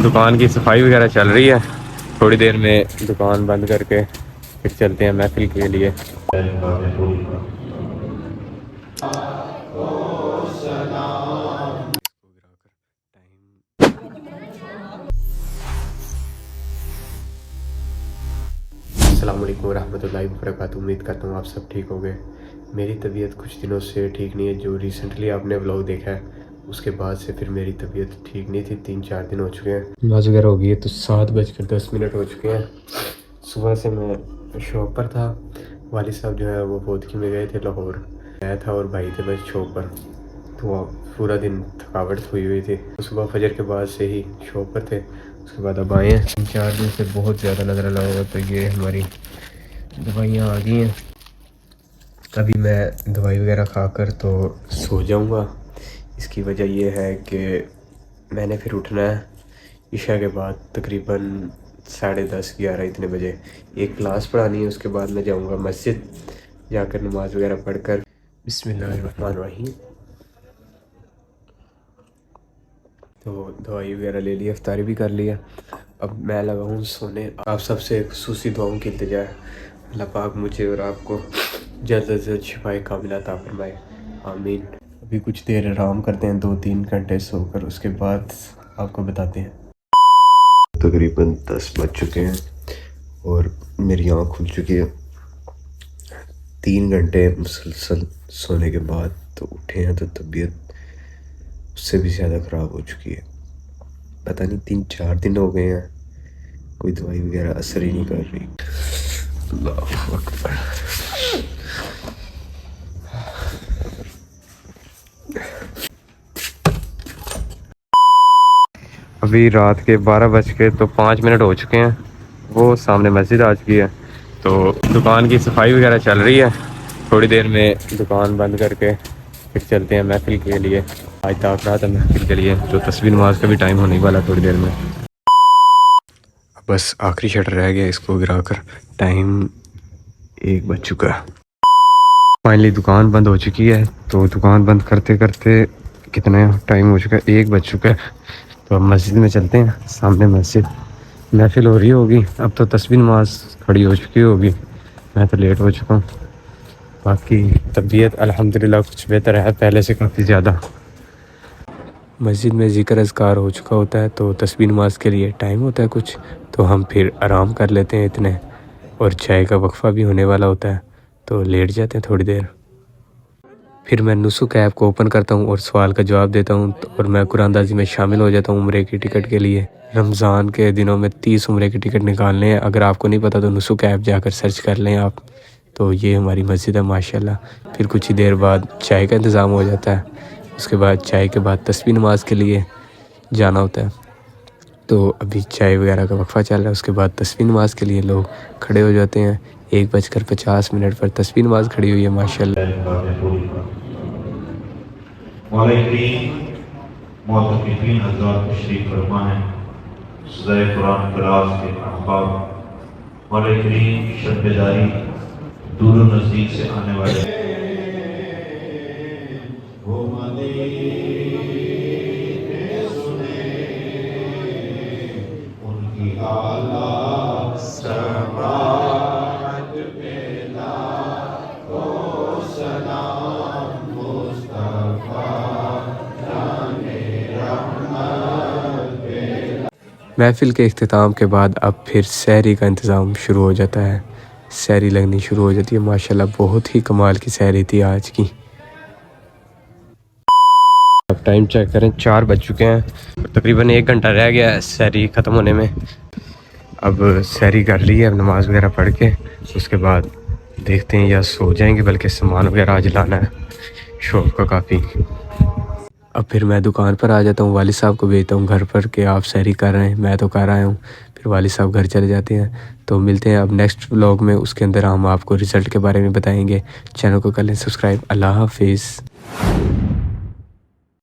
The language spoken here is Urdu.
دکان کی صفائی وغیرہ چل رہی ہے. تھوڑی دیر میں دکان بند کر کے پھر چلتے ہیں محفل کے لیے. السلام علیکم ورحمۃ اللہ وبرکاتہ. امید کرتا ہوں آپ سب ٹھیک ہو گئے. میری طبیعت کچھ دنوں سے ٹھیک نہیں ہے. جو ریسنٹلی آپ نے ولاگ دیکھا ہے اس کے بعد سے پھر میری طبیعت ٹھیک نہیں تھی. 3-4 دن ہو چکے ہیں. نماز وغیرہ ہو گئی ہے تو 7:10 ہو چکے ہیں. صبح سے میں شاپ پر تھا. والد صاحب جو ہے وہ بودکی میں گئے تھے لاہور. میں تھا اور بھائی تھے بس شاپ پر. تو پورا دن تھکاوٹ ہوئی تھی. صبح فجر کے بعد سے ہی شاپ پر تھے. اس کے بعد اب آئے ہیں. 3-4 دن سے بہت زیادہ نظر لگا ہوا. تو یہ ہماری دوائیاں آ گئی ہیں. ابھی میں دوائی وغیرہ کھا کر تو سو جاؤں گا. اس کی وجہ یہ ہے کہ میں نے پھر اٹھنا ہے عشاء کے بعد تقریباً 10:30-11 اتنے بجے. ایک کلاس پڑھانی ہے. اس کے بعد میں جاؤں گا مسجد. جا کر نماز وغیرہ پڑھ کر بسم اللہ الرحمن الرحیم. تو دوائی وغیرہ لے لی, افطاری بھی کر لیا. اب میں لگا ہوں سونے. آپ سب سے خصوصی دعاؤں کی التجا ہے. اللہ پاک مجھے اور آپ کو جلد از جلد شفائے کاملہ عطا فرمائے, آمین. ابھی کچھ دیر آرام کرتے ہیں, 2-3 گھنٹے سو کر. اس کے بعد آپ کو بتاتے ہیں. تقریباً 10 بج چکے ہیں اور میری آنکھ کھل چکی ہے. 3 گھنٹے مسلسل سونے کے بعد تو اٹھے ہیں تو طبیعت اس سے بھی زیادہ خراب ہو چکی ہے. پتہ نہیں 3-4 دن ہو گئے ہیں کوئی دوائی وغیرہ اثر ہی نہیں کر رہی. اللہ اکبر. ابھی رات کے 12:05 ہو چکے ہیں. وہ سامنے مسجد آ چکی ہے. تو دکان کی صفائی وغیرہ چل رہی ہے. تھوڑی دیر میں دکان بند کر کے پھر چلتے ہیں محفل کے لیے. آج تاک رہا تھا محفل کے لیے. تو تصویر نماز کا بھی ٹائم ہونے والا تھوڑی دیر میں. بس آخری شٹر رہ گیا, اس کو گرا کر ٹائم 1 بج چکا ہے. فائنلی دکان بند ہو چکی ہے. تو دکان بند کرتے کرتے کتنا ٹائم ہو چکا ہے, 1 بج چکا ہے. تو اب مسجد میں چلتے ہیں. سامنے مسجد محفل ہو رہی ہوگی. اب تو تسبیح نماز کھڑی ہو چکی ہوگی. میں تو لیٹ ہو چکا ہوں. باقی طبیعت الحمدللہ کچھ بہتر ہے پہلے سے کافی زیادہ. مسجد میں ذکر اذکار ہو چکا ہوتا ہے تو تسبیح نماز کے لیے ٹائم ہوتا ہے کچھ. تو ہم پھر آرام کر لیتے ہیں اتنے. اور چائے کا وقفہ بھی ہونے والا ہوتا ہے تو لیٹ جاتے ہیں تھوڑی دیر. پھر میں نسخ ایپ کو اوپن کرتا ہوں اور سوال کا جواب دیتا ہوں. اور میں قرآن اندازی میں شامل ہو جاتا ہوں عمرے کی ٹکٹ کے لیے. رمضان کے دنوں میں 30 عمرے کی ٹکٹ نکالنے ہیں. اگر آپ کو نہیں پتہ تو نسخ ایپ جا کر سرچ کر لیں آپ. تو یہ ہماری مسجد ہے ماشاءاللہ. پھر کچھ ہی دیر بعد چائے کا انتظام ہو جاتا ہے. اس کے بعد چائے کے بعد تسبیح نماز کے لیے جانا ہوتا ہے. تو ابھی چائے وغیرہ کا وقفہ چل رہا ہے. اس کے بعد تسبیح نماز کے لیے لوگ کھڑے ہو جاتے ہیں. 1:50 پر تسبیح نماز کھڑی ہوئی ہے ماشاءاللہ. مولا کریم معتکفین حضرات تشریف فرما ہیں. صدائے قرآن کلاس کے احباب, مولا کریم شب بیداری دور و نزدیک سے آنے والے ان کی اعلیٰ سماعت پیدا کو سلام مصطفیٰ. محفل کے اختتام کے بعد اب پھر سحری کا انتظام شروع ہو جاتا ہے. سحری لگنی شروع ہو جاتی ہے ماشاءاللہ. بہت ہی کمال کی سحری تھی آج کی. اب ٹائم چیک کریں, 4 بج چکے ہیں. تقریباً 1 گھنٹہ رہ گیا ہے سحری ختم ہونے میں. اب سحری کر لی ہے. اب نماز وغیرہ پڑھ کے اس کے بعد دیکھتے ہیں یا سو جائیں گے, بلکہ سامان وغیرہ آج لانا ہے شاپ کا کافی. اب پھر میں دکان پر آ جاتا ہوں. والد صاحب کو بھیجتا ہوں گھر پر کہ آپ سحری کر رہے ہیں. میں تو کر رہا ہوں. پھر والد صاحب گھر چلے جاتے ہیں. تو ملتے ہیں اب نیکسٹ ولاگ میں. اس کے اندر ہم آپ کو رزلٹ کے بارے میں بتائیں گے. چینل کو کر لیں سبسکرائب. اللہ حافظ.